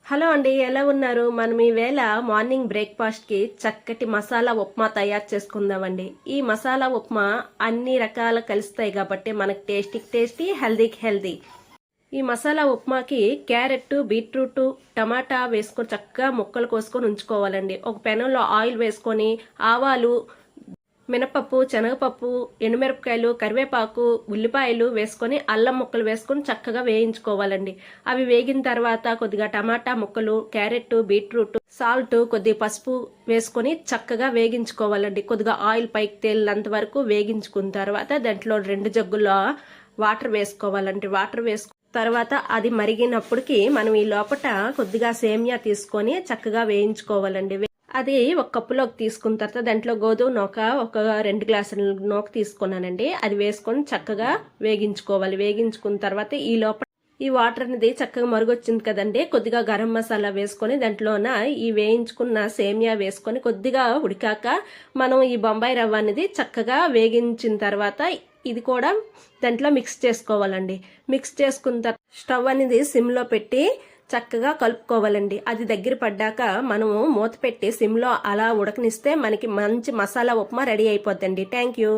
Hello అండి, ఎలా ఉన్నారు? మనం ఈవేళ మార్నింగ్ బ్రేక్ఫాస్ట్కి చక్కటి మసాలా ఉప్మా తయారు చేసుకుందామండి. ఈ మసాలా ఉప్మా అన్ని రకాల కలుస్తాయి కాబట్టి మనకు టేస్టీ హెల్దీకి హెల్దీ. ఈ మసాలా ఉప్మాకి క్యారెట్, బీట్రూట్, టమాటా వేసుకొని చక్కగా ముక్కలు కోసుకొని ఉంచుకోవాలండి. ఒక పెనంలో ఆయిల్ వేసుకొని ఆవాలు, మినపప్పు, శనగపప్పు, ఎండుమిరపకాయలు, కరివేపాకు, ఉల్లిపాయలు వేసుకొని అల్లం ముక్కలు వేసుకొని చక్కగా వేయించుకోవాలండి. అవి వేగిన తర్వాత కొద్దిగా టమాటా ముక్కలు, క్యారెట్, బీట్రూట్, సాల్ట్, కొద్దిగా పసుపు వేసుకొని చక్కగా వేగించుకోవాలండి. కొద్దిగా ఆయిల్ పైకి తేలినంత వరకు వేగించుకున్న తర్వాత దాంట్లో 2 జగ్గుల వాటర్ వేసుకోవాలండి. వాటర్ వేసుకున్న తర్వాత అది మరిగినప్పటికి మనం ఈ లోపట కొద్దిగా సేమియా తీసుకొని చక్కగా వేయించుకోవాలండి. అది ఒక కప్పులోకి తీసుకున్న తర్వాత దాంట్లో గోధుమ నూక ఒక 2 గ్లాసుల నూక తీసుకున్నానండి. అది వేసుకొని చక్కగా వేగించుకోవాలి. వేగించుకున్న తర్వాత ఈ లోపల ఈ వాటర్ అనేది చక్కగా మరుగొచ్చింది కదండి. కొద్దిగా గరం మసాలా వేసుకొని దాంట్లోన ఈ వేయించుకున్న సేమియా వేసుకొని కొద్దిగా ఉడికాక మనం ఈ బొంబాయి రవ్వ అనేది చక్కగా వేగించిన తర్వాత ఇది కూడా దాంట్లో మిక్స్ చేసుకోవాలండి. మిక్స్ చేసుకున్న తర్వాత స్టవ్ అనేది సిమ్లో పెట్టి చక్కగా కలుపుకోవాలండి. అది దగ్గర పడ్డాక మనము మూత పెట్టి సిమ్లో అలా ఉడకనిస్తే మనకి మంచి మసాలా ఉప్మా రెడీ అయిపోద్దండి. Thank you.